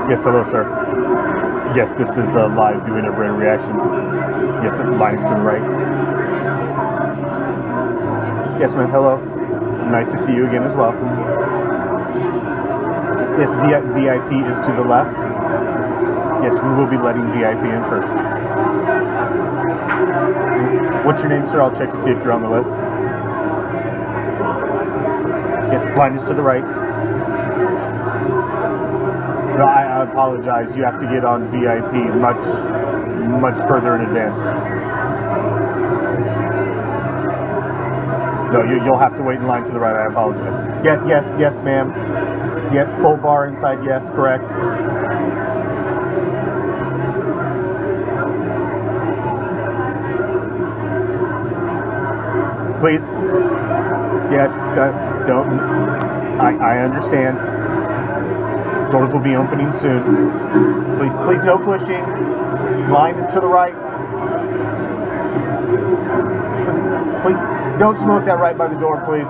Yes, hello, sir. Yes, this is the live viewing of Rare Reaction. Yes, sir. Line is to the right. Yes, ma'am. Hello. Nice to see you again as well. Yes, VIP is to the left. Yes, we will be letting VIP in first. What's your name, sir? I'll check to see if you're on the list. Yes, line is to the right. No, I apologize. You have to get on VIP much further in advance. No, you'll have to wait in line to the right. I apologize. Yes, ma'am. Yeah, full bar inside. Yes, correct. Please. Yes, don't. I understand. Doors will be opening soon. Please, no pushing. Line is to the right. Please, don't smoke that right by the door, please.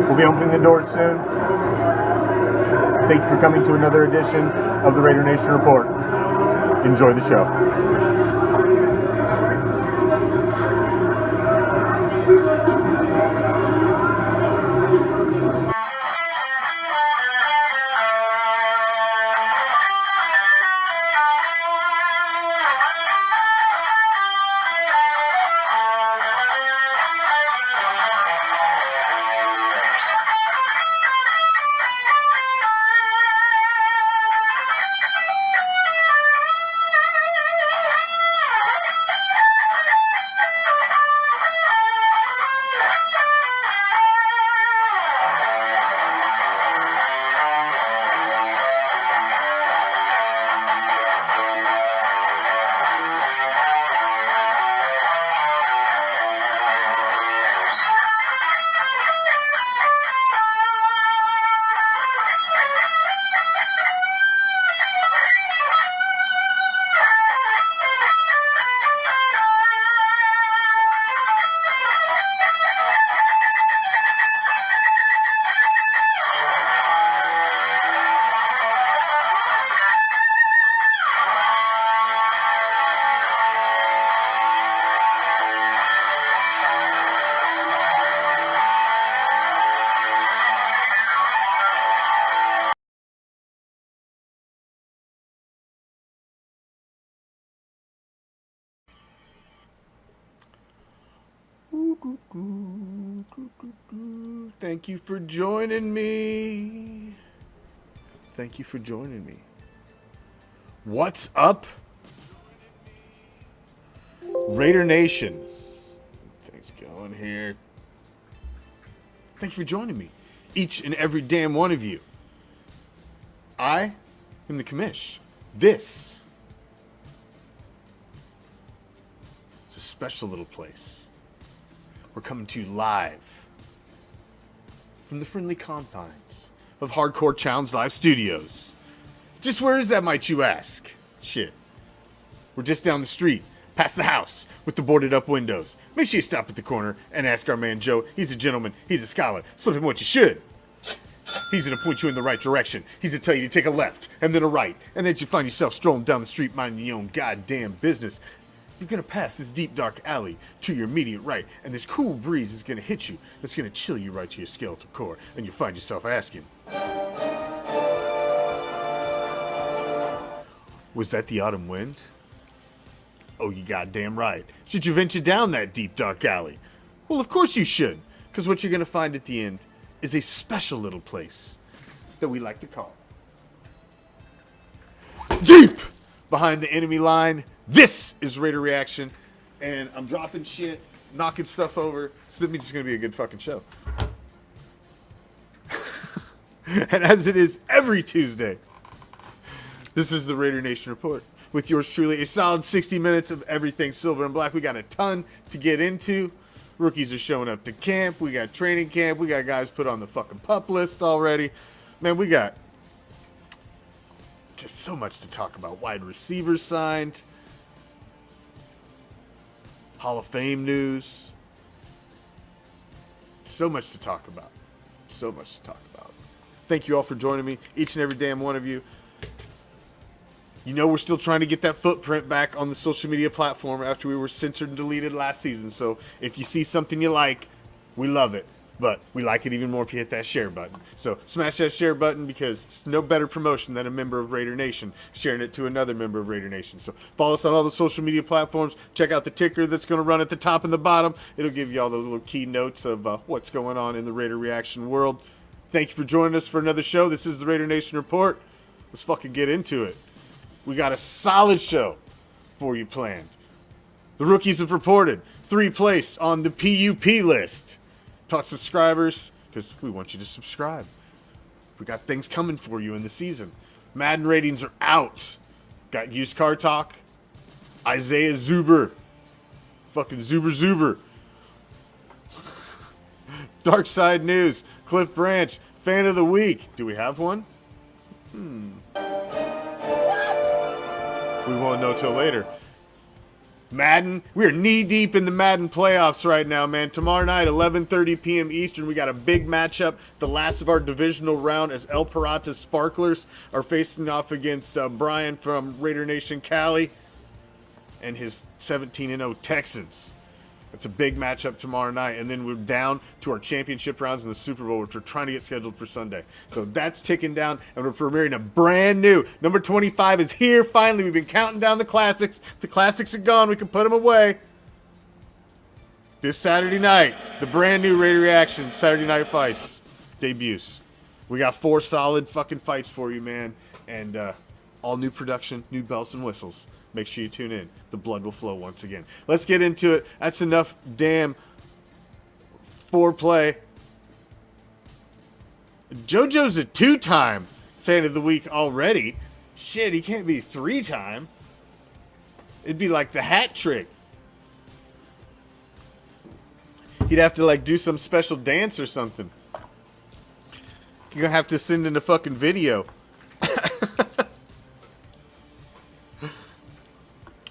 We'll be opening the doors soon. Thank you for coming to another edition of the Raider Nation Report. Enjoy the show. Thank you for joining me. Thank you for joining me. What's up, Raider Nation? Things going here. Thank you for joining me, each and every damn one of you. I am the Commish. This is a special little place. We're coming to you live from the friendly confines of Hardcore Challenge Live Studios. Just where is that, might you ask? Shit. We're just down the street, past the house, with the boarded up windows. Make sure you stop at the corner and ask our man Joe. He's a gentleman, he's a scholar. Slip him what you should. He's gonna point you in the right direction. He's gonna tell you to take a left, and then a right. And as you find yourself strolling down the street minding your own goddamn business, you're gonna pass this deep dark alley to your immediate right, and this cool breeze is gonna hit you. That's gonna chill you right to your skeletal core, and you find yourself asking, was that the autumn wind? Oh, you goddamn right. Should you venture down that deep dark alley? Well, of course you should, because what you're gonna find at the end is a special little place that we like to call deep behind the enemy line. This is Raider Reaction, and I'm dropping shit, knocking stuff over. This means it's going to be a good fucking show. And as it is every Tuesday, this is the Raider Nation Report with yours truly, a solid 60 minutes of everything silver and black. We got a ton to get into. Rookies are showing up to camp. We got training camp. We got guys put on the fucking pup list already. Man, we got just so much to talk about. Wide receivers signed. Hall of Fame news. So much to talk about. So much to talk about. Thank you all for joining me, each and every damn one of you. You know we're still trying to get that footprint back on the social media platform after we were censored and deleted last season. So if you see something you like, we love it. But we like it even more if you hit that share button. So smash that share button, because it's no better promotion than a member of Raider Nation sharing it to another member of Raider Nation. So follow us on all the social media platforms. Check out the ticker that's going to run at the top and the bottom. It'll give you all the little key notes of what's going on in the Raider Reaction world. Thank you for joining us for another show. This is the Raider Nation Report. Let's fucking get into it. We got a solid show for you planned. The rookies have reported 3 placed on the PUP list. Talk subscribers, because we want you to subscribe. We got things coming for you in the season. Madden ratings are out. Got used car talk. Isaiah Zuber. Fucking Zuber. Dark Side News. Cliff Branch. Fan of the Week. Do we have one? We won't know till later. Madden, we're knee deep in the Madden playoffs right now, man. Tomorrow night, 11:30 p.m. Eastern, we got a big matchup, the last of our divisional round, as El Parata Sparklers are facing off against Brian from Raider Nation Cali and his 17-0 Texans. It's a big matchup tomorrow night, and then we're down to our championship rounds in the Super Bowl, which we're trying to get scheduled for Sunday. So that's ticking down, and we're premiering a brand new number 25 is here. Finally, we've been counting down the classics. The classics are gone. We can put them away. This Saturday night, the brand new Raider Reaction Saturday Night Fights debuts. We got 4 solid fucking fights for you, man, and all new production, new bells and whistles. Make sure you tune in. The blood will flow once again. Let's get into it. That's enough damn foreplay. JoJo's a 2-time fan of the week already. Shit, he can't be 3-time. It'd be like the hat trick. He'd have to like do some special dance or something. You're gonna have to send in a fucking video.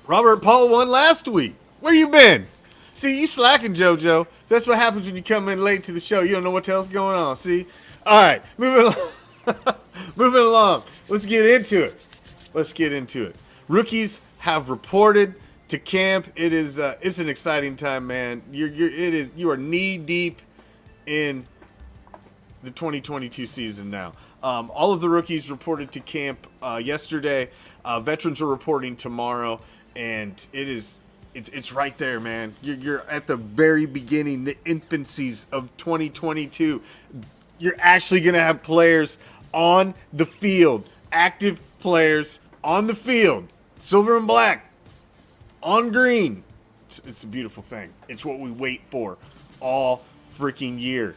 Robert Paul won last week. Where you been? See, you slacking, JoJo. So that's what happens when you come in late to the show. You don't know what the hell's going on. See? All right, moving along. Moving along. Let's get into it. Rookies have reported to camp. It is it's an exciting time, man. You are knee deep in the 2022 season now. All of the rookies reported to camp yesterday. Veterans are reporting tomorrow. And it's right there, man. You're at the very beginning, the infancies of 2022. You're actually going to have players on the field, active players on the field, silver and black, on green. It's a beautiful thing. It's what we wait for all freaking year.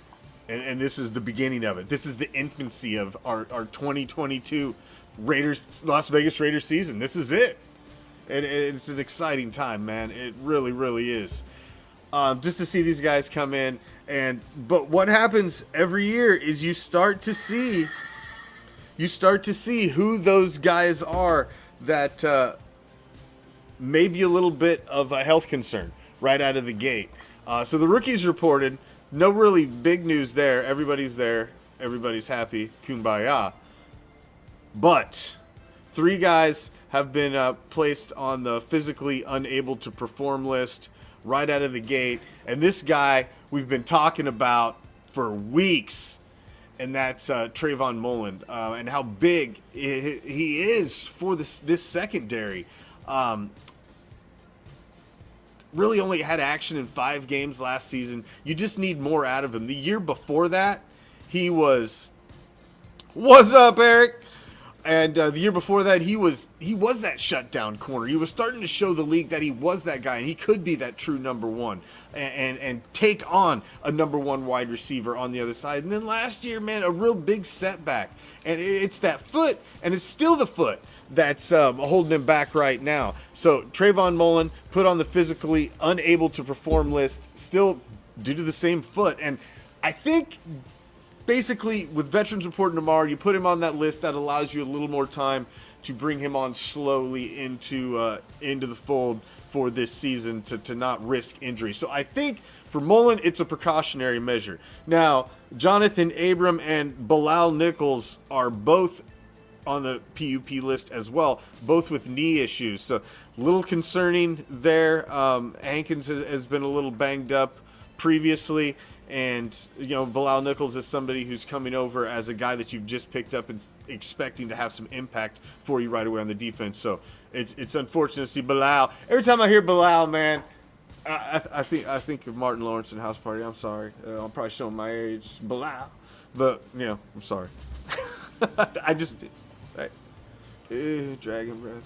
And this is the beginning of it. This is the infancy of our 2022 Las Vegas Raiders season. This is it. And it's an exciting time, man. It really, really is. Just to see these guys come in. But what happens every year is you start to see who those guys are that may be a little bit of a health concern right out of the gate. So the rookies reported. No really big news there. Everybody's there. Everybody's happy. Kumbaya. But 3 guys have been placed on the physically unable to perform list right out of the gate. And this guy we've been talking about for weeks, and that's Trayvon Mullen, and how big he is for this secondary. Really only had action in 5 games last season. You just need more out of him. The year before that, he was... What's up, Eric? And the year before that, he was that shutdown corner. He was starting to show the league that he was that guy, and he could be that true number 1 and take on a number 1 wide receiver on the other side. And then last year, man, a real big setback. And it's that foot, and it's still the foot that's holding him back right now. So Trayvon Mullen put on the physically unable to perform list, still due to the same foot. And I think... basically, with veterans reporting tomorrow, you put him on that list. That allows you a little more time to bring him on slowly into the fold for this season to not risk injury. So I think for Mullen, it's a precautionary measure. Now, Jonathan Abram and Bilal Nichols are both on the PUP list as well, both with knee issues. So a little concerning there. Hankins has been a little banged up previously, and Bilal Nichols is somebody who's coming over as a guy that you've just picked up and expecting to have some impact for you right away on the defense. So it's unfortunate to see Bilal. Every time I hear Bilal, man, I think of Martin Lawrence and House Party. I'm sorry, I'm probably showing my age, Bilal, but I'm sorry. I just did. Right. Dragon breath.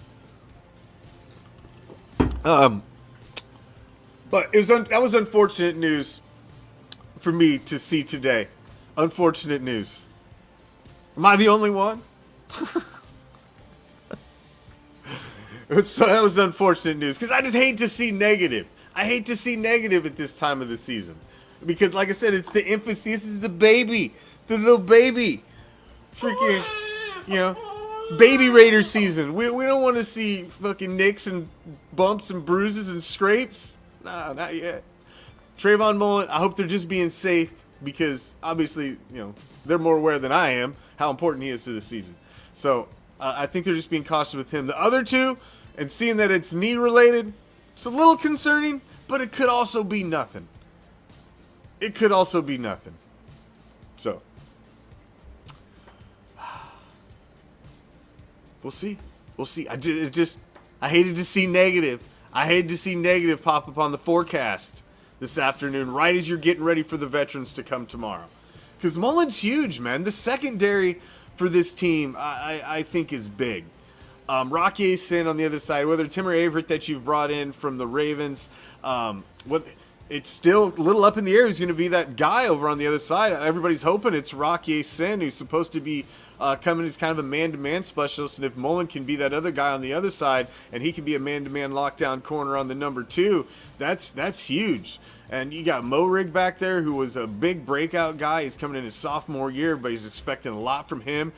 But that was unfortunate news for me to see today. Unfortunate news. Am I the only one? So that was unfortunate news because I just hate to see negative. I hate to see negative at this time of the season because, like I said, it's the infancy. This is the baby, the little baby, freaking, baby Raider season. We don't want to see fucking nicks and bumps and bruises and scrapes. Nah, not yet. Trayvon Mullen, I hope they're just being safe because obviously, they're more aware than I am how important he is to the season. So I think they're just being cautious with him. The other two, and seeing that it's knee related, it's a little concerning, but it could also be nothing. It could also be nothing. So we'll see. We'll see. I hated to see negative. I hated to see negative pop up on the forecast this afternoon, right as you're getting ready for the veterans to come tomorrow. Because Mullen's huge, man. The secondary for this team, I think, is big. Rocky Sin on the other side, whether Timur Averett that you've brought in from the Ravens, it's still a little up in the air who's going to be that guy over on the other side. Everybody's hoping it's Rocky Sin, who's supposed to be coming as kind of a man-to-man specialist, and if Mullen can be that other guy on the other side, and he can be a man-to-man lockdown corner on the number 2, that's huge. And you got Morig back there, who was a big breakout guy. He's coming in his sophomore year, but he's expecting a lot from him.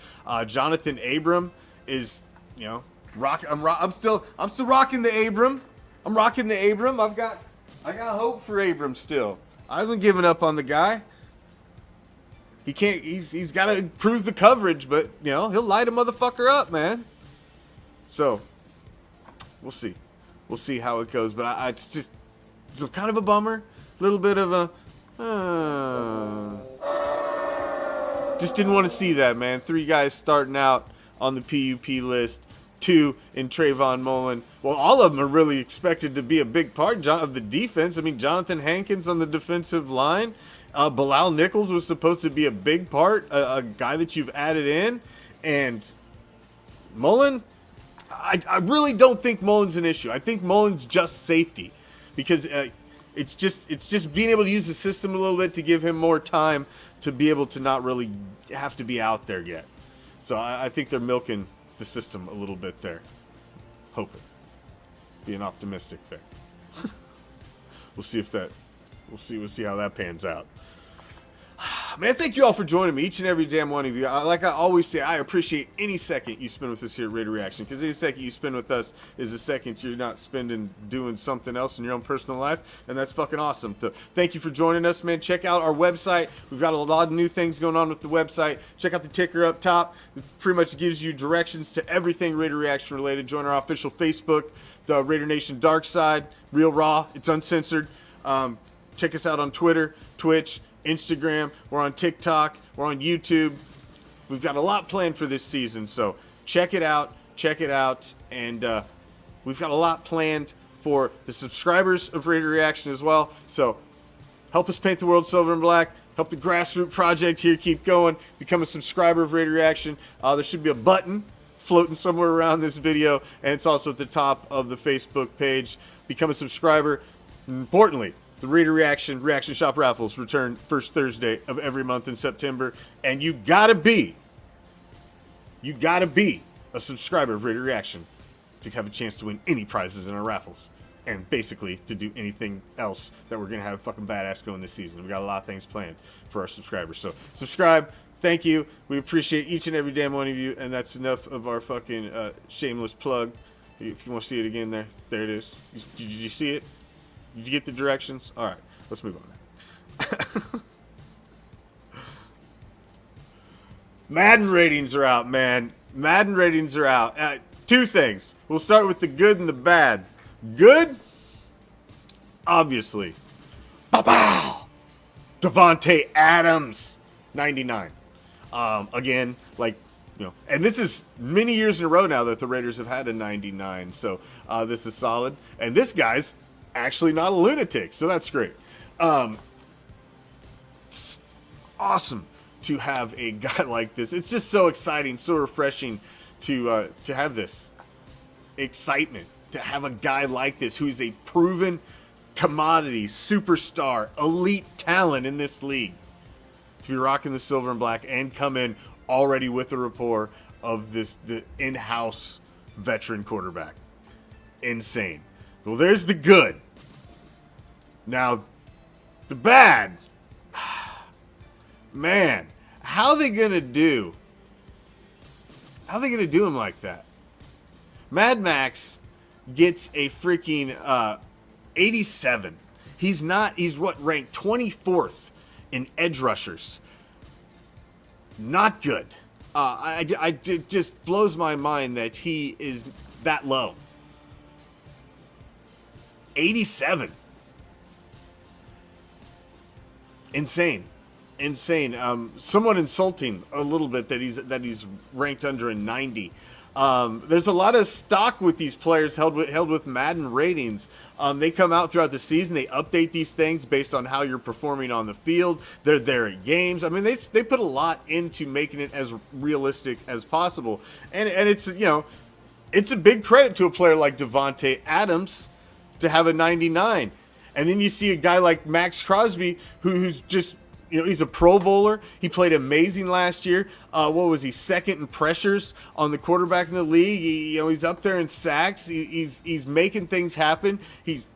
Jonathan Abram is, I'm still rocking the Abram. I'm rocking the Abram. I got hope for Abram still. I haven't given up on the guy. He's got to improve the coverage, but he'll light a motherfucker up, man. So we'll see. We'll see how it goes. But it's kind of a bummer. A little bit of a just didn't want to see that, man. 3 guys starting out on the PUP list. 2 in Trayvon Mullen. Well, all of them are really expected to be a big part of the defense. I mean, Jonathan Hankins on the defensive line. Bilal Nichols was supposed to be a big part, a guy that you've added in. And Mullen, I really don't think Mullen's an issue. I think Mullen's just safety because it's just being able to use the system a little bit to give him more time to be able to not really have to be out there yet. So I think they're milking the system a little bit there. Hoping. Being optimistic there. We'll see how that pans out. Man, thank you all for joining me, each and every damn one of you. Like I always say, I appreciate any second you spend with us here at Raider Reaction, because any second you spend with us is a second you're not spending doing something else in your own personal life, and that's fucking awesome. So thank you for joining us, man. Check out our website. We've got a lot of new things going on with the website. Check out the ticker up top. It pretty much gives you directions to everything Raider Reaction related. Join our official Facebook, the Raider Nation Dark Side, Real Raw. It's uncensored. Check us out on Twitter, Twitch, Instagram. We're on TikTok. We're on YouTube. We've got a lot planned for this season, so check it out. And we've got a lot planned for the subscribers of Raider Reaction as well. So help us paint the world silver and black. Help the grassroots project here keep going. Become a subscriber of Raider Reaction. There should be a button floating somewhere around this video, and it's also at the top of the Facebook page. Become a subscriber. Importantly, the Raider Reaction Shop raffles return first Thursday of every month in September, and you gotta be a subscriber of Raider Reaction to have a chance to win any prizes in our raffles, and basically to do anything else that we're gonna have fucking badass going this season. We got a lot of things planned for our subscribers, so subscribe. Thank you. We appreciate each and every damn one of you, and that's enough of our fucking shameless plug. If you want to see it again, there it is. Did you see it? Did you get the directions? All right, let's move on. Madden ratings are out, man. Madden ratings are out. Two things. We'll start with the good and the bad. Good? Obviously. Pow! Davante Adams, 99. Again, like, and this is many years in a row now that the Raiders have had a 99. So this is solid. And this guy's actually not a lunatic, so that's great. It's awesome to have a guy like this. It's just so exciting, so refreshing to have this excitement, to have a guy like this who's a proven commodity, superstar, elite talent in this league, to be rocking the silver and black and come in already with the rapport of the in-house veteran quarterback. Insane. Well, there's the good. Now, the bad. Man, how are they gonna do? How are they gonna do him like that? Mad Max gets a freaking 87. He's ranked 24th in edge rushers. Not good. It just blows my mind that he is that low. 87. Insane. Somewhat insulting a little bit that he's ranked under a 90. There's a lot of stock with these players held with Madden ratings. They come out throughout the season. They update these things based on how you're performing on the field. They're there at games. I mean, they put a lot into making it as realistic as possible. And it's it's a big credit to a player like Davante Adams to have a 99. And then you see a guy like Max Crosby who's just, he's a Pro Bowler. He played amazing last year. What was he? Second in pressures on the quarterback in the league. He's up there in sacks. He's making things happen. He's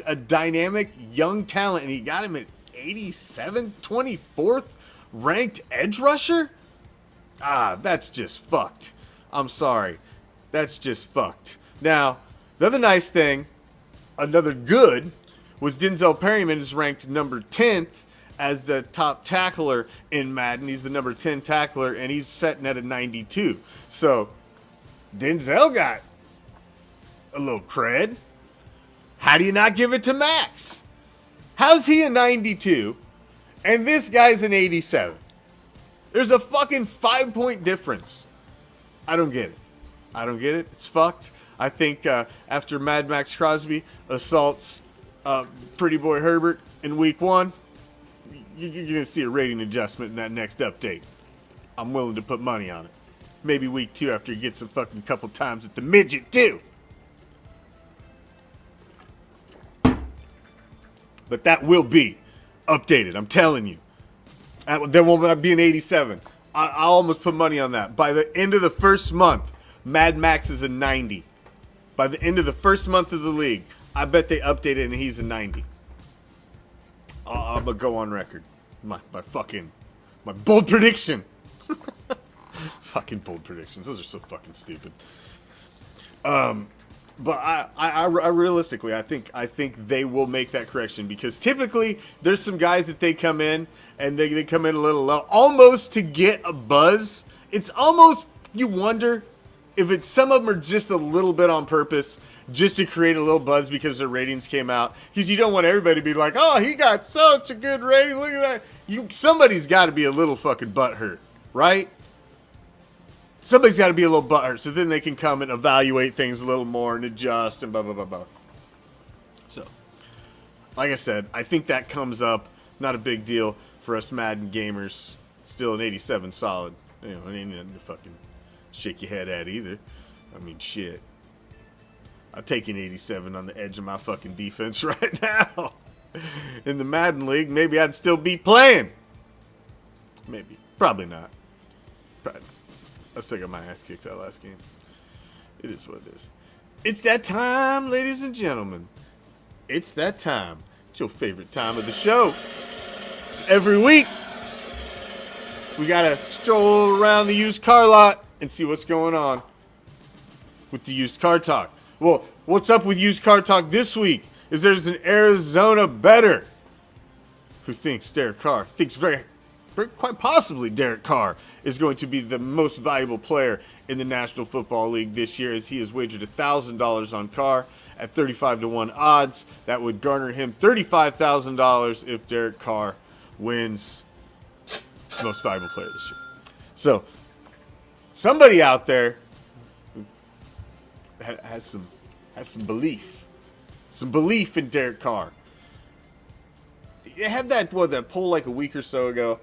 a dynamic young talent, and he got him at 87, 24th ranked edge rusher. That's just fucked. I'm sorry, that's just fucked. Now, the other nice thing, another good, was Denzel Perryman is ranked number 10th as the top tackler in Madden. He's the number 10 tackler, and he's setting at a 92. So, Denzel got a little cred. How do you not give it to Max? How's he a 92, and this guy's an 87? There's a fucking 5-point difference. I don't get it. It's fucked. I think after Mad Max Crosby assaults Pretty Boy Herbert in week 1, you're going to see a rating adjustment in that next update. I'm willing to put money on it. Maybe week 2 after he gets a fucking couple times at the midget too. But that will be updated, I'm telling you. There won't be an 87. I almost put money on that. By the end of the first month, Mad Max is a 90. By the end of the first month of the league, I bet they update it and he's a 90. I'm going to go on record. My bold prediction. Fucking bold predictions. Those are so fucking stupid. But I realistically, I think they will make that correction, because typically there's some guys that they come in and they come in a little low, almost to get a buzz. It's almost, you wonder if some of them are just a little bit on purpose, just to create a little buzz because their ratings came out. Because you don't want everybody to be like, oh, he got such a good rating, look at that. Somebody's got to be a little fucking butthurt, right? Somebody's got to be a little butthurt, so then they can come and evaluate things a little more and adjust and blah, blah, blah, blah. So, like I said, I think that comes up. Not a big deal for us Madden gamers. Still an 87 solid. It ain't nothing to fucking shake your head at either. I mean, shit. I'll take an 87 on the edge of my fucking defense right now. In the Madden League, maybe I'd still be playing. Maybe. Probably not. Probably not. I still got my ass kicked that last game. It is what it is. It's that time, ladies and gentlemen. It's that time. It's your favorite time of the show. Every week, we gotta stroll around the used car lot and see what's going on with the used car talk. Well, what's up with used car talk this week? Is there's an Arizona bettor who thinks Derek Carr thinks very quite possibly Derek Carr is going to be the most valuable player in the National Football League this year, as he has wagered $1,000 on Carr at 35-1 odds. That would garner him $35,000 if Derek Carr wins most valuable player this year. So somebody out there has some belief in Derek Carr. They had that poll like a week or so ago,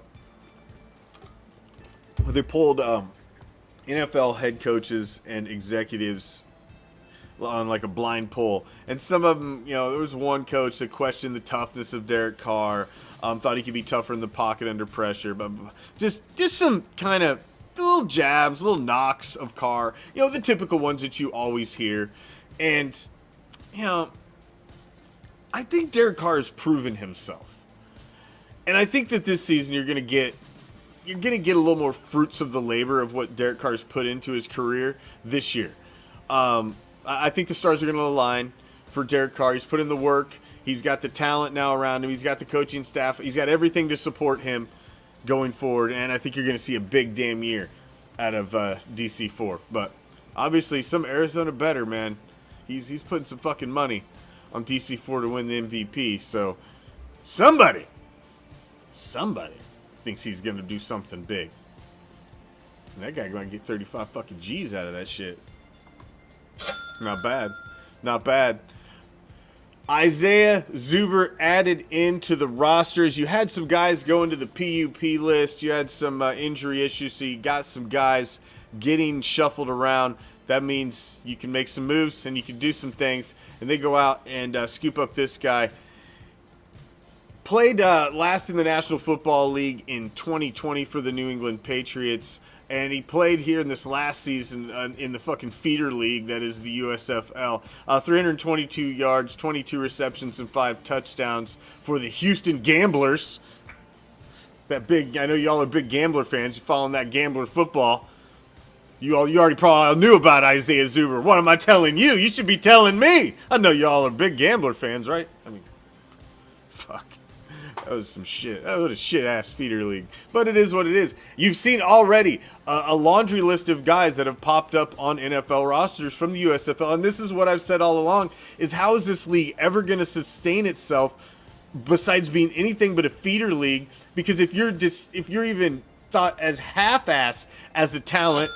where they polled NFL head coaches and executives on like a blind poll, and some of them, there was one coach that questioned the toughness of Derek Carr, thought he could be tougher in the pocket under pressure, but just some kind of little jabs, little knocks of Carr, the typical ones that you always hear. And I think Derek Carr has proven himself, and I think that this season you're gonna get a little more fruits of the labor of what Derek Carr's put into his career this year. I think the stars are going to align for Derek Carr. He's put in the work. He's got the talent now around him. He's got the coaching staff. He's got everything to support him going forward. And I think you're going to see a big damn year out of DC4. But obviously, some Arizona bettor, man. He's putting some fucking money on DC4 to win the MVP. So somebody thinks he's going to do something big. And that guy going to get 35 fucking G's out of that shit. Not bad. Isaiah Zuber added into the rosters. You had some guys go into the PUP list. You had some injury issues, so you got some guys getting shuffled around. That means you can make some moves and you can do some things. And they go out and scoop up this guy. Played last in the National Football League in 2020 for the New England Patriots. And he played here in this last season in the fucking feeder league that is the USFL. 322 yards, 22 receptions, and 5 touchdowns for the Houston Gamblers. I know y'all are big Gambler fans. You're following that Gambler football. You already probably knew about Isaiah Zuber. What am I telling you? You should be telling me. I know y'all are big Gambler fans, right? I mean, fuck. That was some shit. That was a shit-ass feeder league. But it is what it is. You've seen already a laundry list of guys that have popped up on NFL rosters from the USFL. And this is what I've said all along, is how is this league ever going to sustain itself besides being anything but a feeder league? Because if you're even thought as half-ass as the talent,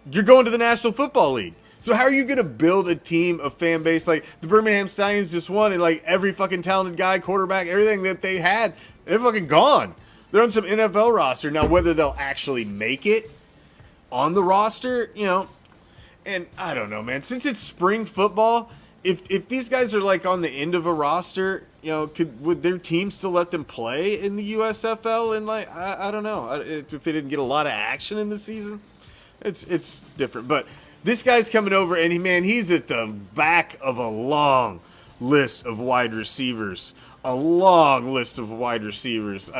you're going to the National Football League. So how are you going to build a team, a fan base? Like, the Birmingham Stallions just won, and, like, every fucking talented guy, quarterback, everything that they had, they're fucking gone. They're on some NFL roster. Now, whether they'll actually make it on the roster, and I don't know, man. Since it's spring football, if these guys are, like, on the end of a roster, would their team still let them play in the USFL? And, like, I don't know. If they didn't get a lot of action in the season, it's different. But this guy's coming over, and he's at the back of a long list of wide receivers. I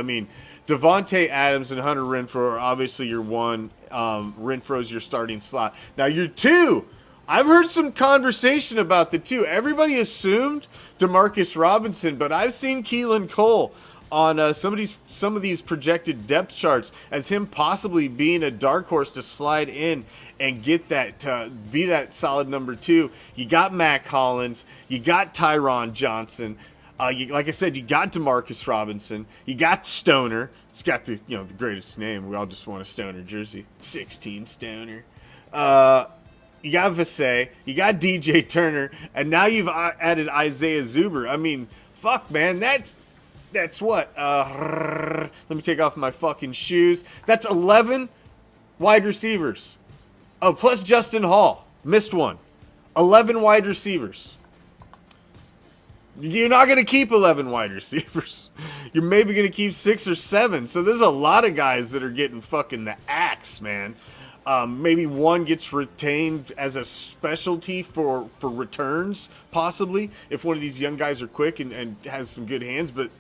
mean, Devontae Adams and Hunter Renfrow are obviously your one. Renfrow's your starting slot. Now, your two, I've heard some conversation about the two. Everybody assumed Demarcus Robinson, but I've seen Keelan Cole on some of these projected depth charts as him possibly being a dark horse to slide in and get that be that solid number 2. You got Mac Hollins, you got Tyron Johnson, like I said, you got Demarcus Robinson, you got Stoner. It's got the the greatest name. We all just want a Stoner jersey. 16 Stoner. You got Vasey, you got DJ Turner, and now you've added Isaiah Zuber. I mean, fuck, man, that's what? Let me take off my fucking shoes. That's 11 wide receivers. Oh, plus Justin Hall. Missed one. 11 wide receivers. You're not going to keep 11 wide receivers. You're maybe going to keep 6 or 7. So there's a lot of guys that are getting fucking the axe, man. Maybe one gets retained as a specialty for returns, possibly, if one of these young guys are quick and has some good hands, but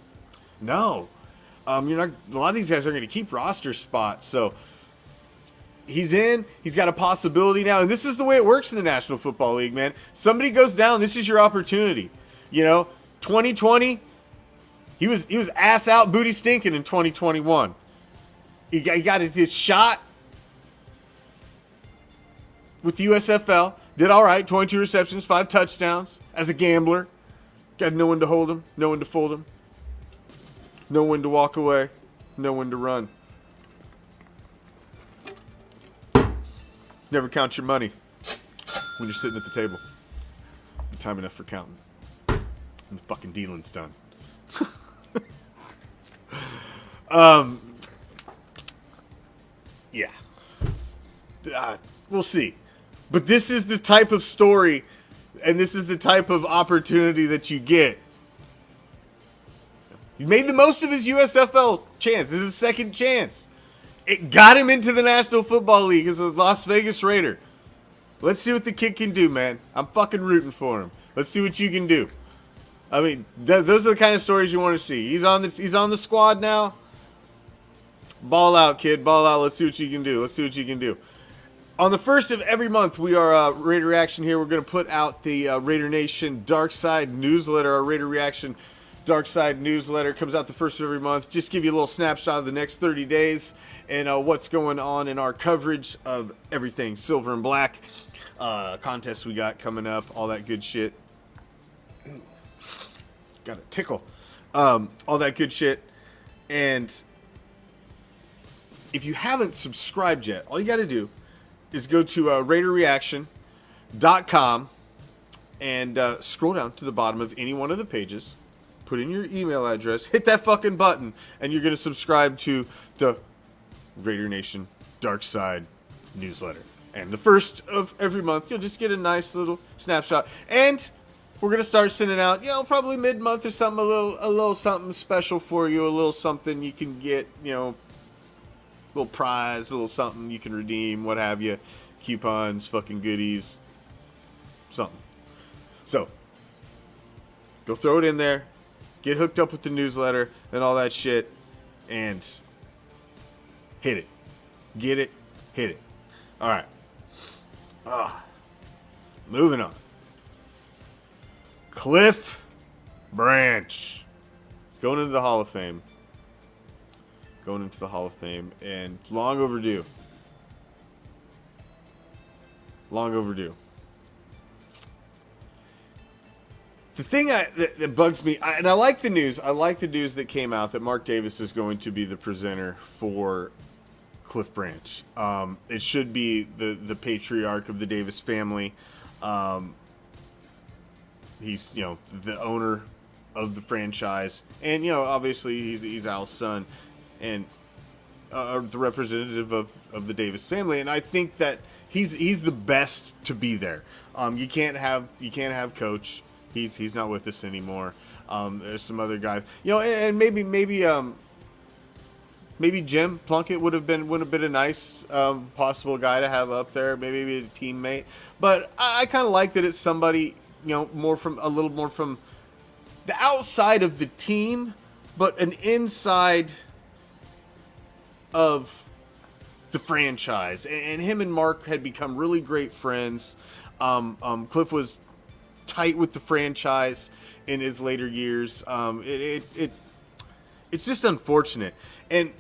no, you're not. A lot of these guys are going to keep roster spots, so he's in. He's got a possibility now. And this is the way it works in the National Football League, man. Somebody goes down. This is your opportunity. 2020, he was ass out, booty stinking in 2021. He got his shot with the USFL. Did all right. 22 receptions, 5 touchdowns. As a gambler, got no one to hold him, no one to fold him, no one to walk away, no one to run. Never count your money when you're sitting at the table. Time enough for counting. And the fucking dealing's done. Yeah. We'll see. But this is the type of story and this is the type of opportunity that you get. He made the most of his USFL chance. This is his second chance. It got him into the National Football League as a Las Vegas Raider. Let's see what the kid can do, man. I'm fucking rooting for him. Let's see what you can do. I mean, those are the kind of stories you want to see. He's on the squad now. Ball out, kid. Ball out. Let's see what you can do. Let's see what you can do. On the first of every month, we are Raider Reaction here. We're going to put out the Raider Nation Dark Side newsletter. Our Raider Reaction Dark Side newsletter comes out the first of every month. Just give you a little snapshot of the next 30 days and what's going on in our coverage of everything silver and black. Contests we got coming up, all that good shit. Got a tickle. All that good shit. And if you haven't subscribed yet, all you got to do is go to RaiderReaction.com and scroll down to the bottom of any one of the pages. Put in your email address, hit that fucking button, and you're going to subscribe to the Raider Nation Dark Side newsletter. And the first of every month, you'll just get a nice little snapshot. And we're going to start sending out, probably mid-month or something, a little something special for you, a little something you can get, little prize, a little something you can redeem, what have you, coupons, fucking goodies, something. So, go throw it in there, get hooked up with the newsletter and all that shit, and hit it. Get it, hit it. All right. Moving on. Cliff Branch. He's going into the Hall of Fame. Going into the Hall of Fame, and long overdue. Long overdue. The thing that bugs me, and I like the news. I like the news that came out that Mark Davis is going to be the presenter for Cliff Branch. It should be the patriarch of the Davis family. He's the owner of the franchise, and obviously he's Al's son, and the representative of the Davis family. And I think that he's the best to be there. You can't have Coach. He's not with us anymore. There's some other guys, and maybe Jim Plunkett would have been a nice possible guy to have up there. Maybe a teammate, but I kind of like that it's somebody a little more from the outside of the team, but an inside of the franchise. And him and Mark had become really great friends. Cliff was tight with the franchise in his later years. It's just unfortunate, and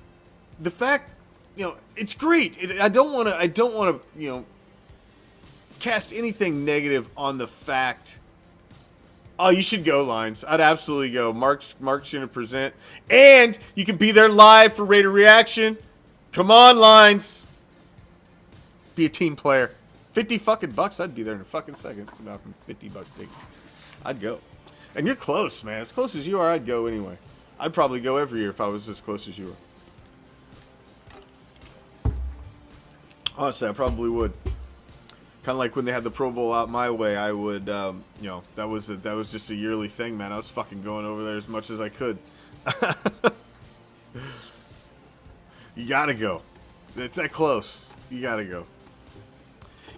the fact, it's great. I don't want to, cast anything negative on the fact. Oh, you should go, Lines. I'd absolutely go. Mark's gonna present, and you can be there live for Raider Reaction. Come on, Lines. Be a team player. $50 fucking bucks. I'd be there in a fucking second. It's about $50 tickets. I'd go. And you're close, man. As close as you are, I'd go anyway. I'd probably go every year if I was as close as you were. Honestly, I probably would. Kind of like when they had the Pro Bowl out my way, I would, that was just a yearly thing, man. I was fucking going over there as much as I could. You gotta go. It's that close. You gotta go.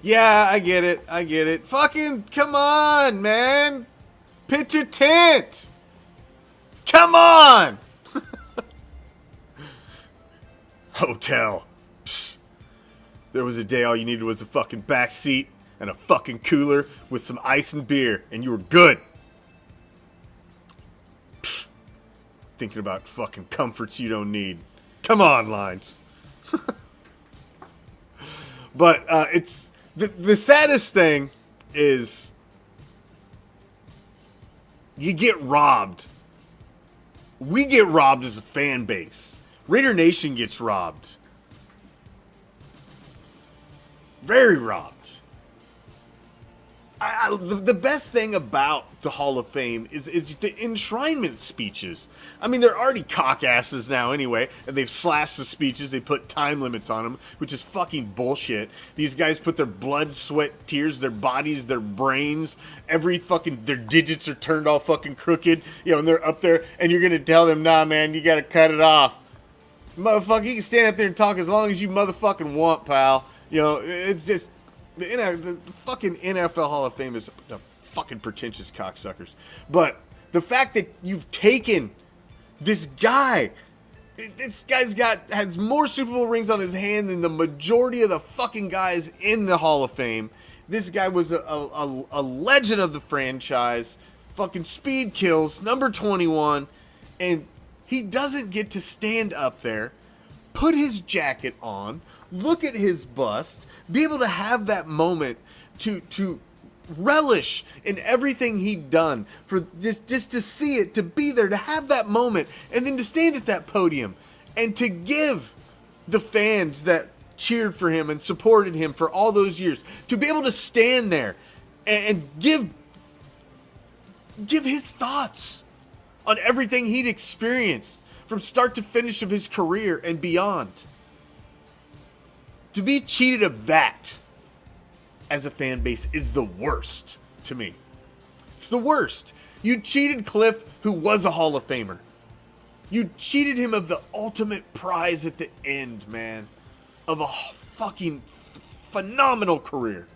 Yeah, I get it. Fucking, come on, man. Pitch a tent. Come on. Hotel. Psh. There was a day all you needed was a fucking back seat and a fucking cooler with some ice and beer, and you were good. Pfft. Thinking about fucking comforts you don't need. Come on, Lines. But it's the saddest thing is you get robbed. We get robbed as a fan base. Raider Nation gets robbed. Very robbed. The best thing about the Hall of Fame is the enshrinement speeches. I mean, they're already cockasses now anyway, and they've slashed the speeches. They put time limits on them, which is fucking bullshit. These guys put their blood, sweat, tears, their bodies, their brains, their digits are turned all fucking crooked, and they're up there, and you're gonna tell them, nah, man, you gotta cut it off. Motherfucker, you can stand up there and talk as long as you motherfucking want, pal. It's just... The fucking NFL Hall of Fame is a fucking pretentious cocksuckers. But the fact that you've taken this guy, has more Super Bowl rings on his hand than the majority of the fucking guys in the Hall of Fame. This guy was a legend of the franchise. Fucking speed kills, number 21. And he doesn't get to stand up there, put his jacket on, look at his bust, be able to have that moment to relish in everything he'd done, for this, just to see it, to be there, to have that moment, and then to stand at that podium and to give the fans that cheered for him and supported him for all those years, to be able to stand there and give his thoughts on everything he'd experienced from start to finish of his career and beyond. To be cheated of that as a fan base is the worst to me. It's the worst. You cheated Cliff, who was a Hall of Famer. You cheated him of the ultimate prize at the end, man. Of a fucking phenomenal career.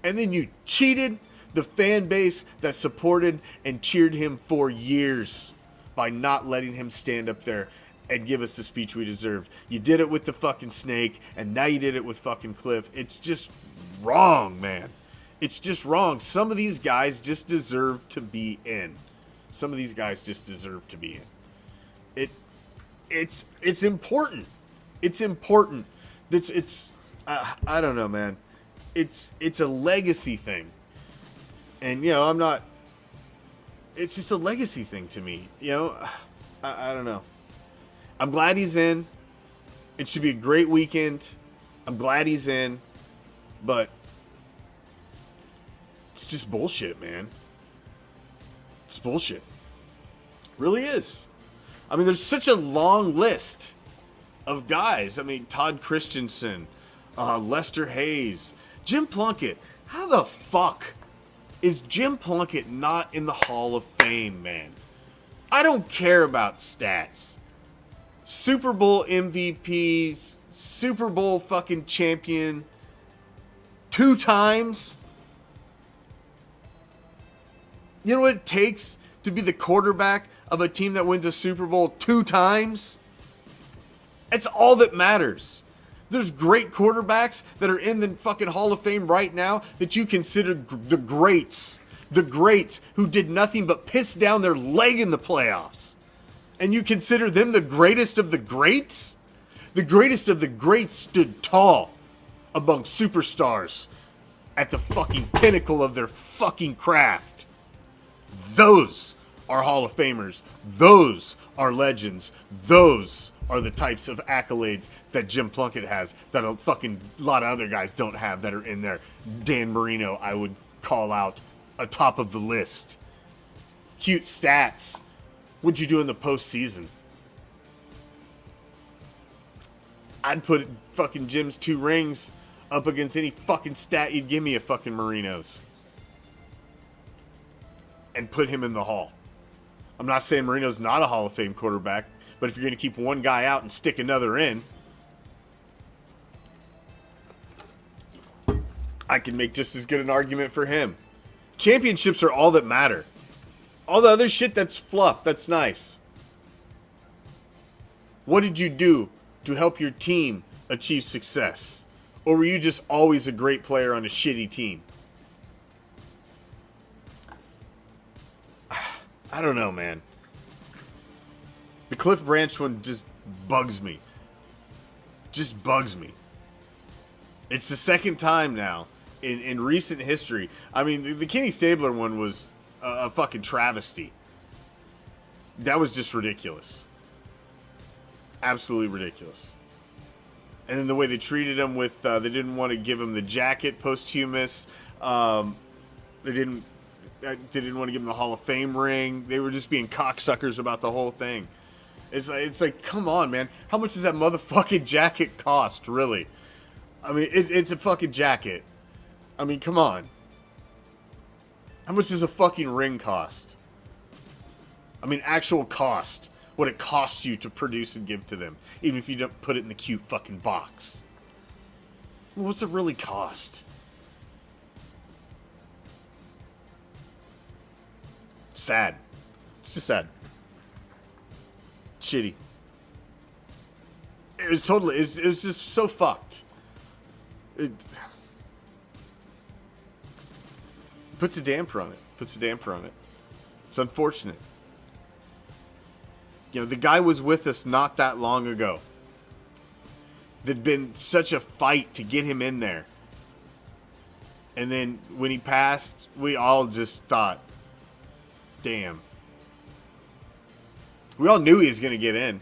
And then you cheated the fan base that supported and cheered him for years by not letting him stand up there and give us the speech we deserved. You did it with the fucking Snake, and now you did it with fucking Cliff. It's just wrong, man. It's just wrong. Some of these guys just deserve to be in. Some of these guys just deserve to be in. It's important. It's important. It's I don't know, man. It's a legacy thing. And, I'm not... It's just a legacy thing to me, I don't know. I'm glad he's in. It should be a great weekend. I'm glad he's in. But it's just bullshit, man. It's bullshit. It really is. I mean, there's such a long list of guys. I mean, Todd Christensen, Lester Hayes, Jim Plunkett. How the fuck is Jim Plunkett not in the Hall of Fame, man? I don't care about stats. Super Bowl MVPs, Super Bowl fucking champion 2 times. You know what it takes to be the quarterback of a team that wins a Super Bowl 2 times? That's all that matters. There's great quarterbacks that are in the fucking Hall of Fame right now that you consider the greats. The greats who did nothing but piss down their leg in the playoffs. And you consider them the greatest of the greats? The greatest of the greats stood tall among superstars at the fucking pinnacle of their fucking craft. Those are Hall of Famers. Those are legends. Those are the types of accolades that Jim Plunkett has that a fucking lot of other guys don't have that are in there. Dan Marino, I would call out atop of the list. Cute stats. What'd you do in the postseason? I'd put fucking Jim's 2 rings up against any fucking stat you'd give me of fucking Marino's. And put him in the Hall. I'm not saying Marino's not a Hall of Fame quarterback, but if you're going to keep one guy out and stick another in, I can make just as good an argument for him. Championships are all that matter. All the other shit, that's fluff. That's nice. What did you do to help your team achieve success? Or were you just always a great player on a shitty team? I don't know, man. The Cliff Branch one just bugs me. Just bugs me. It's the second time now in recent history. I mean, the Kenny Stabler one was a fucking travesty. That was just ridiculous. Absolutely ridiculous. And then the way they treated him with, they didn't want to give him the jacket posthumous. They didn't want to give him the Hall of Fame ring. They were just being cocksuckers about the whole thing. It's like, come on, man. How much does that motherfucking jacket cost, really? I mean, it's a fucking jacket. I mean, come on. How much does a fucking ring cost? I mean, actual cost. What it costs you to produce and give to them. Even if you don't put it in the cute fucking box. What's it really cost? Sad. It's just sad. Shitty. It was totally... It was just so fucked. It puts a damper on it. It's unfortunate. You know, the guy was with us not that long ago. There'd been such a fight to get him in there. And then when he passed, we all just thought, damn. We all knew he was going to get in.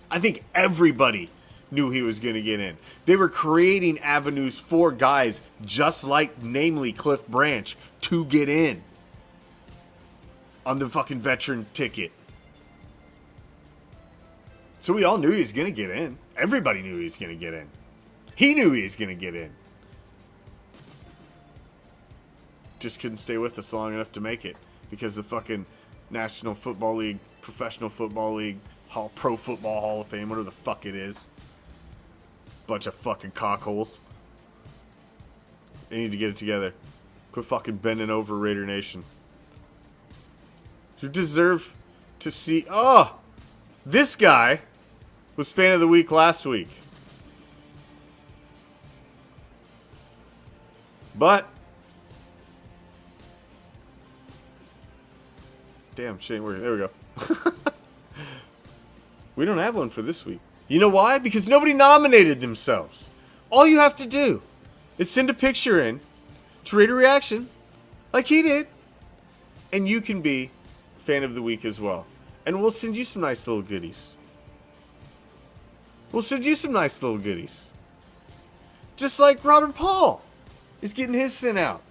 I think everybody knew he was going to get in. They were creating avenues for guys just like, namely, Cliff Branch, to get in on the fucking veteran ticket. So we all knew he was going to get in. Everybody knew he was going to get in. He knew he was going to get in. Just couldn't stay with us long enough to make it. Because the fucking National Football League, Professional Football League, Pro Football Hall of Fame, whatever the fuck it is. Bunch of fucking cockholes. They need to get it together. Quit fucking bending over, Raider Nation. You deserve to see... Oh! This guy was Fan of the Week last week. But... Damn, Shane, there we go. We don't have one for this week. You know why? Because nobody nominated themselves. All you have to do is send a picture in to Raider Reaction, like he did, and you can be Fan of the Week as well. And we'll send you some nice little goodies. Just like Robert Paul is getting his sent out.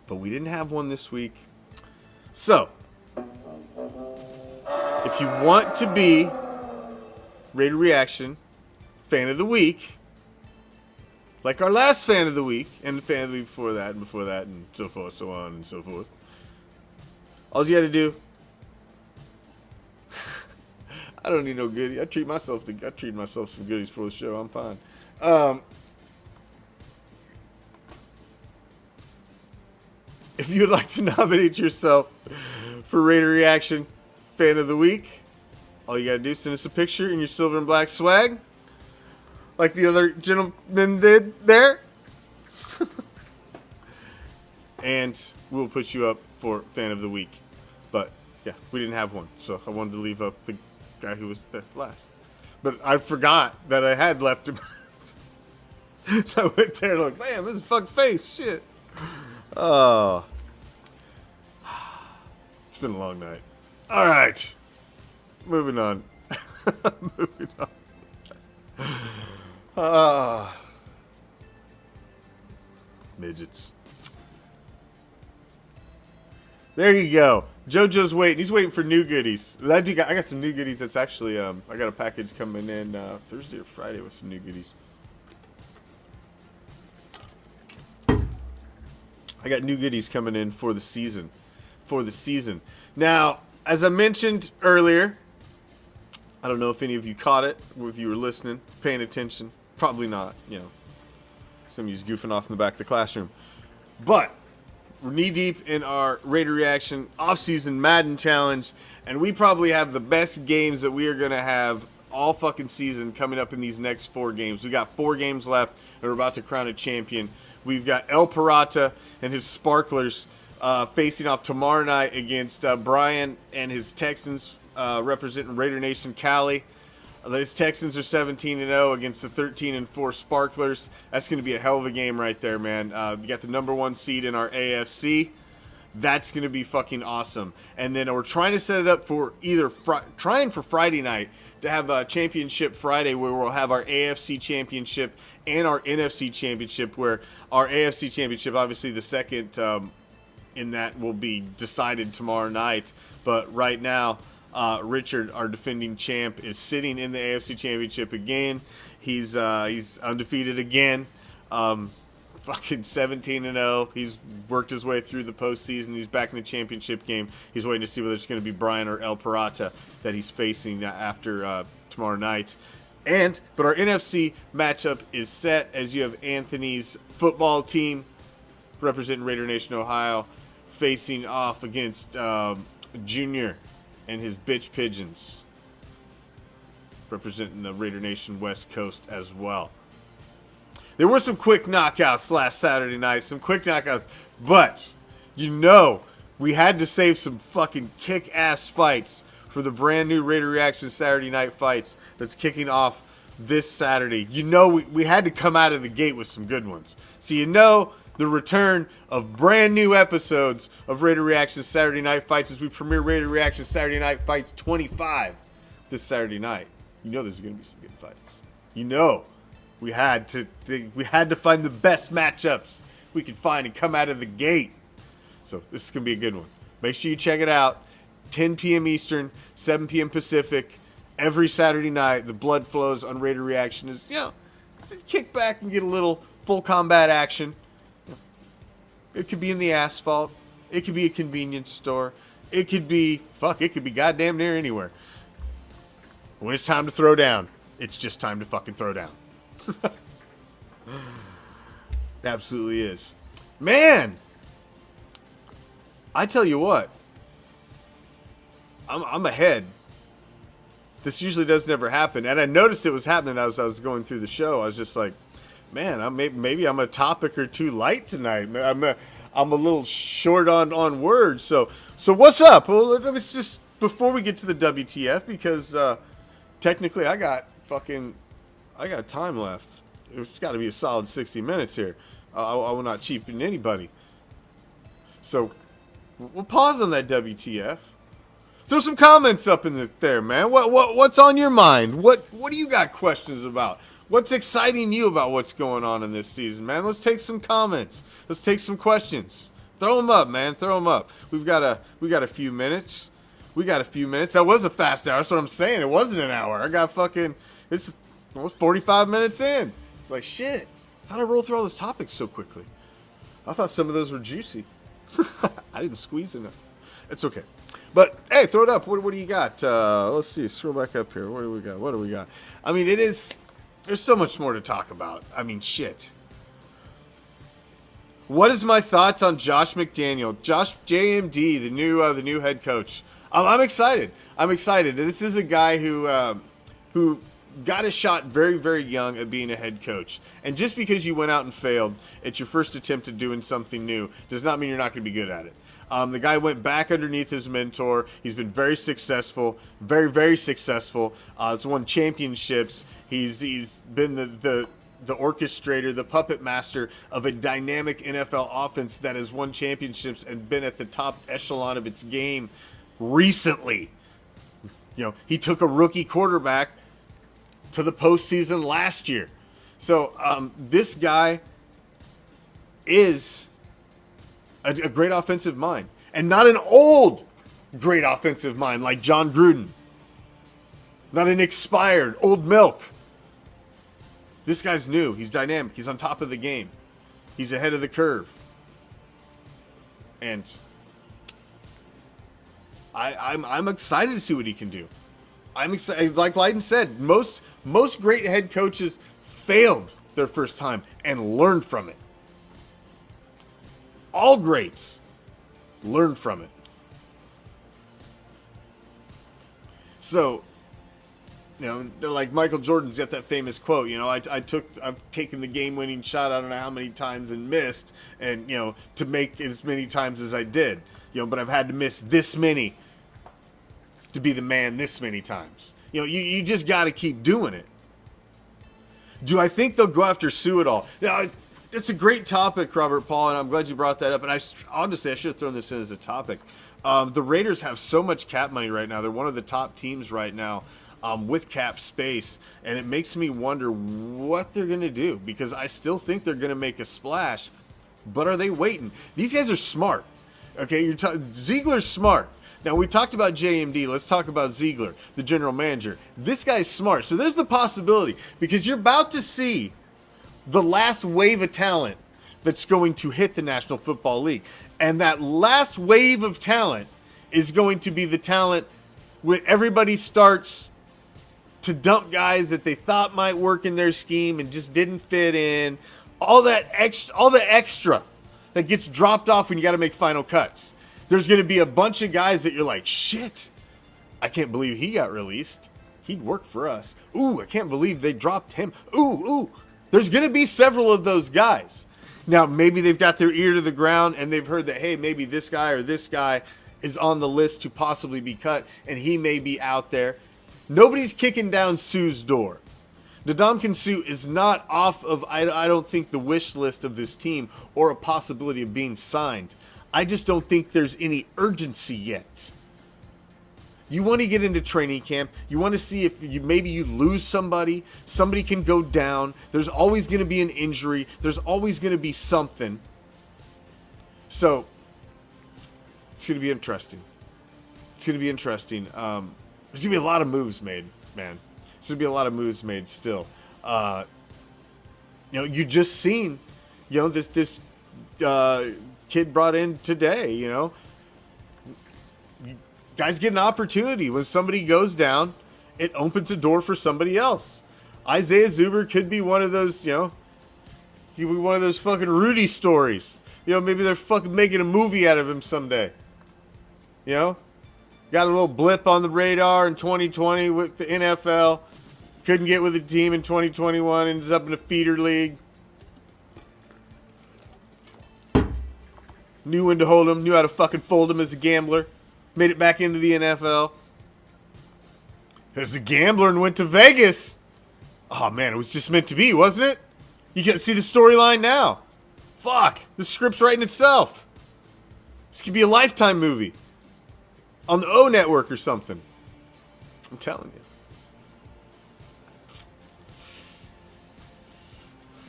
But we didn't have one this week. So, if you want to be Raider Reaction Fan of the Week, like our last Fan of the Week, and the Fan of the Week before that, and so forth, so on, and so forth. All you got to do... I don't need no goodie. I treat myself some goodies for the show. I'm fine. If you would like to nominate yourself for Raider Reaction Fan of the Week, all you gotta do is send us a picture in your silver and black swag, like the other gentleman did there, and we'll put you up for Fan of the Week. But yeah, we didn't have one, so I wanted to leave up the guy who was there last. But I forgot that I had left him, so I went there and looked. Man, this is fuck face shit. Oh. It's been a long night. Alright. Moving on. Midgets. There you go. JoJo's waiting. He's waiting for new goodies. I got some new goodies that's actually, I got a package coming in Thursday or Friday with some new goodies. I got new goodies coming in for the season. Now, as I mentioned earlier, I don't know if any of you caught it, or if you were listening, paying attention. Probably not, you know. Some of you's goofing off in the back of the classroom. But we're knee-deep in our Raider Reaction off-season Madden Challenge, and we probably have the best games that we are going to have all fucking season coming up in these next 4 games. We got 4 games left, and we're about to crown a champion. We've got El Pirata and his Sparklers facing off tomorrow night against Brian and his Texans representing Raider Nation Cali. Those Texans are 17-0 against the 13-4 Sparklers. That's going to be a hell of a game right there, man. You got the number 1 seed in our AFC. That's going to be fucking awesome. And then we're trying to set it up for either trying for Friday night to have a championship Friday where we'll have our AFC championship and our NFC championship, where our AFC championship, obviously the second in that, will be decided tomorrow night. But right now, Richard, our defending champ, is sitting in the AFC championship again. He's undefeated again. Fucking 17-0. He's worked his way through the postseason. He's back in the championship game. He's waiting to see whether it's going to be Brian or El Pirata that he's facing after tomorrow night. But our NFC matchup is set, as you have Anthony's football team representing Raider Nation Ohio facing off against Junior and his bitch pigeons representing the Raider Nation West Coast as well. There were some quick knockouts last Saturday night, but we had to save some fucking kick-ass fights for the brand new Raider Reaction Saturday Night Fights that's kicking off this Saturday. We had to come out of the gate with some good ones. So the return of brand new episodes of Raider Reaction Saturday Night Fights as we premiere Raider Reaction Saturday Night Fights 25 this Saturday night. There's going to be some good fights. We had to find the best matchups we could find and come out of the gate. So this is going to be a good one. Make sure you check it out. 10 p.m. Eastern, 7 p.m. Pacific. Every Saturday night, the blood flows on Raider Reaction is, just kick back and get a little full combat action. It could be in the asphalt. It could be a convenience store. It could be goddamn near anywhere. When it's time to throw down, it's just time to fucking throw down. Absolutely is. Man, I tell you what, I'm ahead. This usually does never happen, and I noticed it was happening as I was going through the show. I was just like, man, maybe I'm a topic or two light tonight. I'm a little short on words. So what's up? Well, let's just, before we get to the WTF, because technically I got time left. It's got to be a solid 60 minutes here. I will not cheapen anybody. So we'll pause on that WTF. Throw some comments up in there, man. What's on your mind? What do you got questions about? What's exciting you about what's going on in this season, man? Let's take some comments. Let's take some questions. Throw them up, man. Throw them up. We got a few minutes. That was a fast hour. That's what I'm saying. It wasn't an hour. I got it's almost 45 minutes in. It's like, shit. How'd I roll through all those topics so quickly? I thought some of those were juicy. I didn't squeeze enough. It's okay. But, hey, throw it up. What do you got? Let's see. Scroll back up here. What do we got? I mean, there's so much more to talk about. I mean, shit. What is my thoughts on Josh McDaniel? Josh JMD, the new head coach. I'm excited. This is a guy who got a shot very, very young at being a head coach. And just because you went out and failed at your first attempt at doing something new does not mean you're not going to be good at it. The guy went back underneath his mentor. He's been very successful, very, very successful. He's won championships. He's been the orchestrator, the puppet master of a dynamic NFL offense that has won championships and been at the top echelon of its game recently. He took a rookie quarterback to the postseason last year. So this guy is a great offensive mind, and not an old great offensive mind like John Gruden. Not an expired old milk. This guy's new. He's dynamic. He's on top of the game. He's ahead of the curve. And I'm excited to see what he can do. I'm excited. Like Leiden said, most great head coaches failed their first time and learned from it. All greats learn from it. So, You know, like Michael Jordan's got that famous quote, you know, I've taken the game-winning shot, I don't know how many times and missed, and, you know, to make as many times as I did, you know, but I've had to miss this many to be the man this many times. You know, you just got to keep doing it. Do I think they'll go after Sue at all? Now, it's a great topic, Robert Paul, and I'm glad you brought that up. And honestly, I should have thrown this in as a topic. The Raiders have so much cap money right now. They're one of the top teams right now with cap space, and it makes me wonder what they're going to do, because I still think they're going to make a splash, but are they waiting? These guys are smart. Okay, Ziegler's smart. Now, we talked about JMD. Let's talk about Ziegler, the general manager. This guy's smart. So there's the possibility, because you're about to see the last wave of talent that's going to hit the National Football League. And that last wave of talent is going to be the talent when everybody starts to dump guys that they thought might work in their scheme and just didn't fit in. All the extra that gets dropped off when you got to make final cuts. There's going to be a bunch of guys that you're like, shit, I can't believe he got released. He'd work for us. Ooh, I can't believe they dropped him. Ooh. There's going to be several of those guys. Now, maybe they've got their ear to the ground and they've heard that, hey, maybe this guy or this guy is on the list to possibly be cut, and he may be out there. Nobody's kicking down Sue's door. Ndamukong Suh is not off of, I don't think, the wish list of this team or a possibility of being signed. I just don't think there's any urgency yet. You want to get into training camp. You want to see if maybe you lose somebody. Somebody can go down. There's always going to be an injury. There's always going to be something. So, it's going to be interesting. It's going to be interesting. There's going to be a lot of moves made, man. There's going to be a lot of moves made still. You know, you just seen, you know, this kid brought in today, you know. Guys get an opportunity. When somebody goes down, it opens a door for somebody else. Isaiah Zuber could be one of those, you know, he could be one of those fucking Rudy stories. You know, maybe they're fucking making a movie out of him someday. You know? Got a little blip on the radar in 2020 with the NFL. Couldn't get with the team in 2021. Ends up in a feeder league. Knew when to hold him. Knew how to fucking fold him as a gambler. Made it back into the NFL. As a gambler and went to Vegas. Oh, man, it was just meant to be, wasn't it? You can see the storyline now. Fuck. The script's writing itself. This could be a Lifetime movie. On the O Network or something. I'm telling you.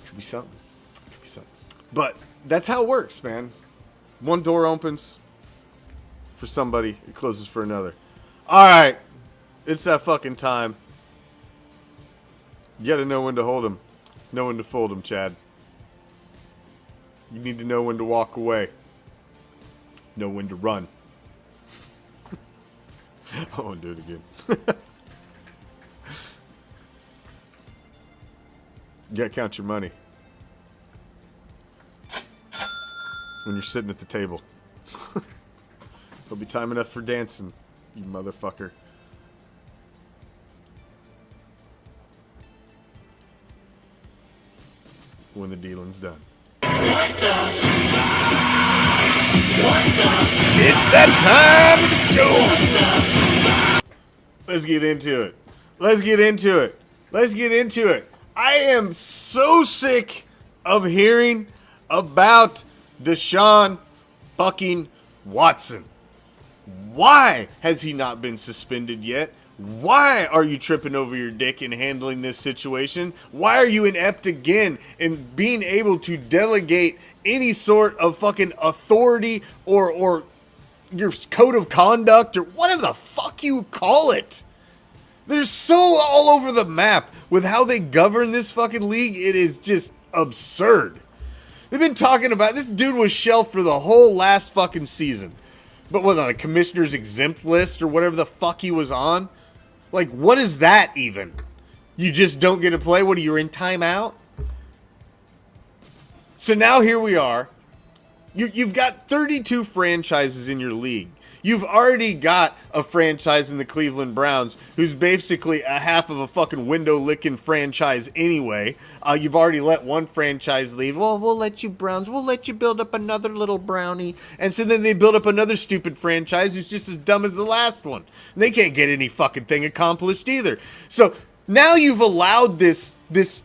Could be something. Could be something. But that's how it works, man. One door opens for somebody, it closes for another. Alright. It's that fucking time. You gotta know when to hold them. Know when to fold them, Chad. You need to know when to walk away. Know when to run. I won't do it again. You gotta count your money when you're sitting at the table. There'll be time enough for dancing, you motherfucker. When the dealing's done. It's that time of the show! Let's get into it. Let's get into it. Let's get into it. I am so sick of hearing about Deshaun fucking Watson. Why has he not been suspended yet? Why are you tripping over your dick in handling this situation? Why are you inept again in being able to delegate any sort of fucking authority or your code of conduct or whatever the fuck you call it? They're so all over the map with how they govern this fucking league. It is just absurd. They've been talking about this dude was shelved for the whole last fucking season. But what, on a commissioner's exempt list or whatever the fuck he was on? Like, what is that even? You just don't get to play? What, are you in timeout? So now here we are. You've got 32 franchises in your league. You've already got a franchise in the Cleveland Browns who's basically a half of a fucking window-licking franchise anyway. You've already let one franchise leave. Well, we'll let you, Browns. We'll let you build up another little brownie. And so then they build up another stupid franchise who's just as dumb as the last one. And they can't get any fucking thing accomplished either. So now you've allowed this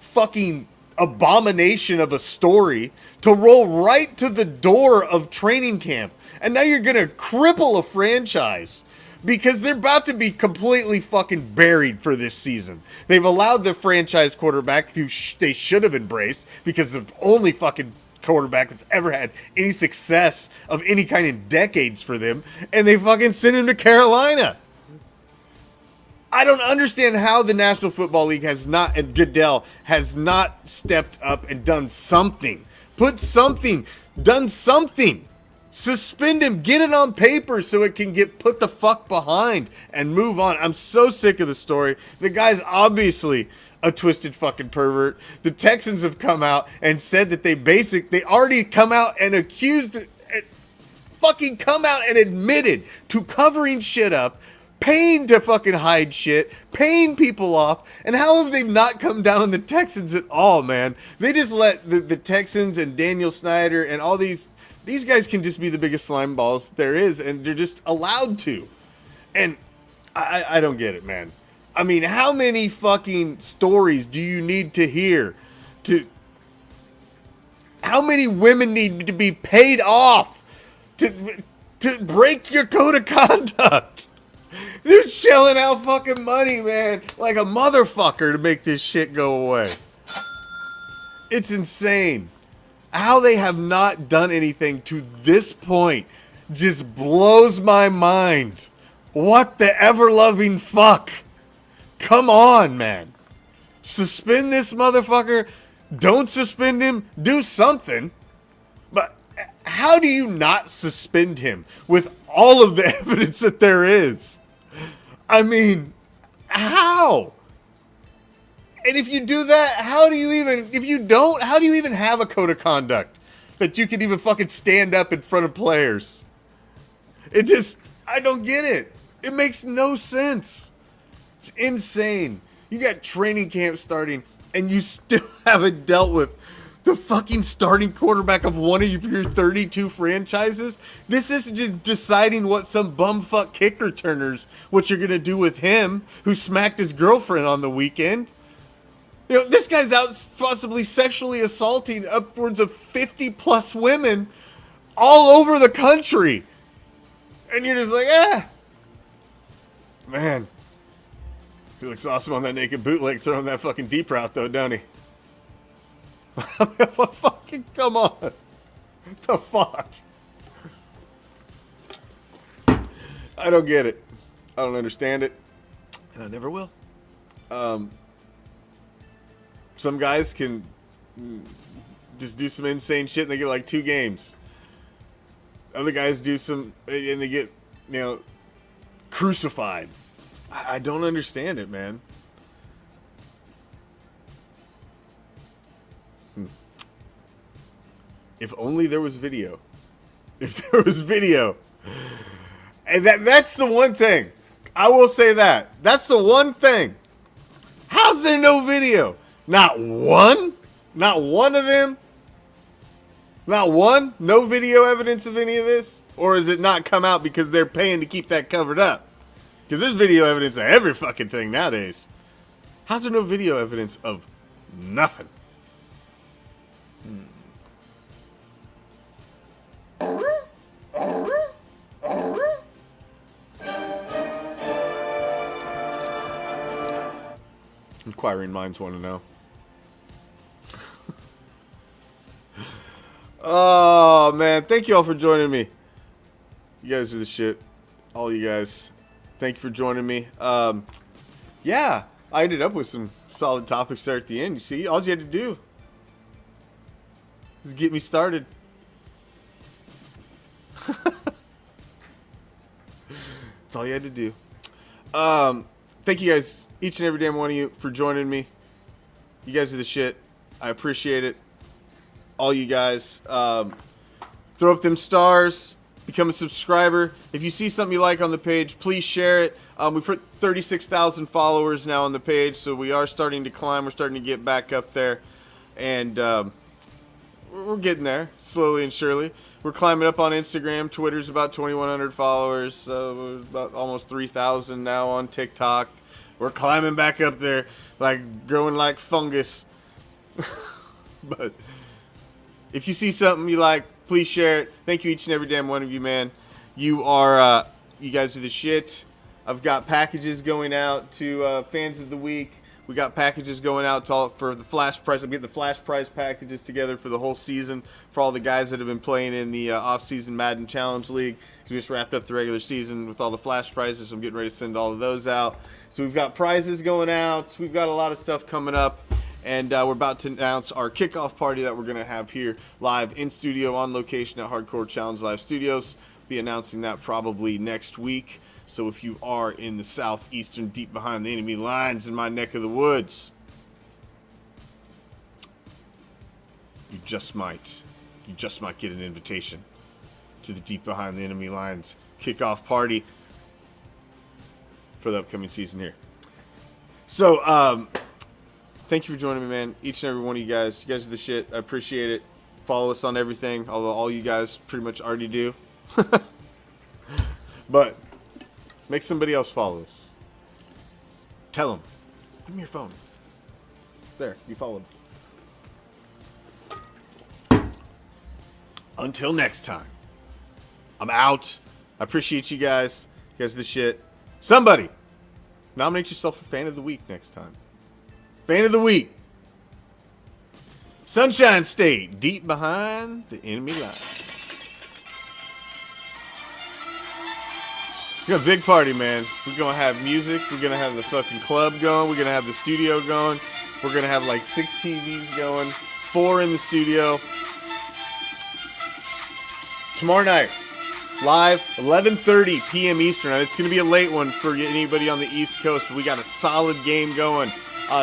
fucking abomination of a story to roll right to the door of training camp. And now you're going to cripple a franchise because they're about to be completely fucking buried for this season. They've allowed the franchise quarterback who they should have embraced because the only fucking quarterback that's ever had any success of any kind in decades for them. And they fucking sent him to Carolina. I don't understand how the National Football League has not, and Goodell has not stepped up and done something. Done something. Suspend him, get it on paper so it can get put the fuck behind and move on. I'm so sick of the story. The guy's obviously a twisted fucking pervert. The Texans have come out and said that they already come out and accused, fucking come out and admitted to covering shit up, paying to fucking hide shit, paying people off, and how have they not come down on the Texans at all, man? They just let the Texans and Daniel Snyder and all these guys can just be the biggest slime balls there is, and they're just allowed to. And I don't get it, man. I mean, how many fucking stories do you need to hear how many women need to be paid off to break your code of conduct? They're shelling out fucking money, man, like a motherfucker to make this shit go away. It's insane. How they have not done anything to this point just blows my mind. What the ever-loving fuck? Come on, man. Suspend this motherfucker. Don't suspend him. Do something. But how do you not suspend him with all of the evidence that there is? I mean, how? And if you do that, how do you even have a code of conduct that you can even fucking stand up in front of players? I don't get it. It makes no sense. It's insane. You got training camp starting and you still haven't dealt with the fucking starting quarterback of one of your 32 franchises. This isn't just deciding what some bumfuck kick returners, what you're going to do with him who smacked his girlfriend on the weekend. You know, this guy's out possibly sexually assaulting upwards of 50 plus women all over the country. And you're just like, man. He looks awesome on that naked bootleg throwing that fucking deep route though, don't he? I mean, fucking come on. What the fuck? I don't get it. I don't understand it. And I never will. Some guys can just do some insane shit and they get like 2 games. Other guys do some and they get, crucified. I don't understand it, man. If only there was video. If there was video. And that's the one thing. I will say that. That's the one thing. How's there no video? Not one? Not one of them? Not one? No video evidence of any of this? Or is it not come out because they're paying to keep that covered up? Because there's video evidence of every fucking thing nowadays. How's there no video evidence of nothing? Inquiring minds want to know. Oh, man. Thank you all for joining me. You guys are the shit. All you guys. Thank you for joining me. Yeah, I ended up with some solid topics there at the end. You see, all you had to do is get me started. That's all you had to do. Thank you guys, each and every damn one of you, for joining me. You guys are the shit. I appreciate it. All you guys. Throw up them stars. Become a subscriber. If you see something you like on the page, please share it. We've hit 36,000 followers now on the page, so we are starting to climb. We're starting to get back up there, and we're getting there slowly and surely. We're climbing up on Instagram. Twitter's about 2,100 followers. We're about almost 3,000 now on TikTok. We're climbing back up there, like growing like fungus. But if you see something you like, please share it. Thank you, each and every damn one of you, man. You are, you guys are the shit. I've got packages going out to fans of the week. We got packages going out to all, for the flash prize. I'm getting the flash prize packages together for the whole season for all the guys that have been playing in the off-season Madden Challenge League. We just wrapped up the regular season with all the flash prizes, so I'm getting ready to send all of those out. So we've got prizes going out. We've got a lot of stuff coming up. And we're about to announce our kickoff party that we're going to have here live in studio on location at Hardcore Challenge Live Studios. Be announcing that probably next week. So if you are in the southeastern, deep behind the enemy lines in my neck of the woods, you just might get an invitation to the deep behind the enemy lines kickoff party for the upcoming season here. So, thank you for joining me, man. Each and every one of you guys. You guys are the shit. I appreciate it. Follow us on everything, although all you guys pretty much already do. But make somebody else follow us. Tell them. Give me your phone. There, you followed. Until next time, I'm out. I appreciate you guys. You guys are the shit. Somebody, nominate yourself for Fan of the Week next time. Fan of the Week. Sunshine State, deep behind the enemy line. We got a big party, man. We're going to have music. We're going to have the fucking club going. We're going to have the studio going. We're going to have like 6 TVs going. 4 in the studio. Tomorrow night, live, 11:30 p.m. Eastern. It's going to be a late one for anybody on the East Coast, but we got a solid game going.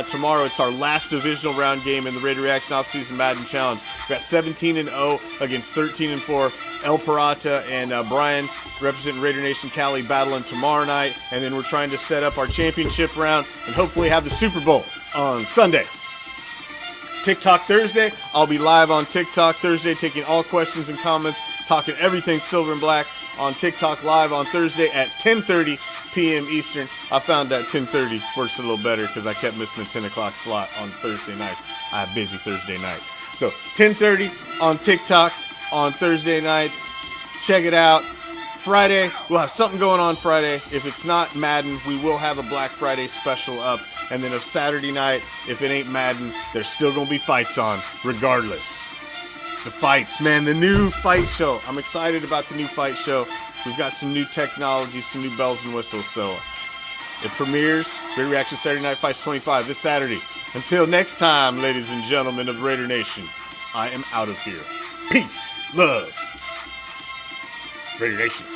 Tomorrow, it's our last divisional round game in the Raider Reaction Offseason Madden Challenge. We got 17-0 against 13-4. El Parata and Brian, representing Raider Nation Cali, battling tomorrow night. And then we're trying to set up our championship round and hopefully have the Super Bowl on Sunday. TikTok Thursday. I'll be live on TikTok Thursday, taking all questions and comments, talking everything silver and black on TikTok live on Thursday at 10:30 p.m. Eastern. I found that 10:30 works a little better because I kept missing the 10 o'clock slot on Thursday nights. I have busy Thursday night. So 10:30 on TikTok on Thursday nights. Check it out. Friday, we'll have something going on Friday. If it's not Madden, we will have a Black Friday special up. And then a Saturday night, if it ain't Madden, there's still going to be fights on regardless. The fights, man, the new fight show. I'm excited about the new fight show. We've got some new technology, some new bells and whistles. So it premieres, Raider Reaction Saturday Night Fights 25 this Saturday. Until next time, ladies and gentlemen of Raider Nation, I am out of here. Peace, love, Raider Nation.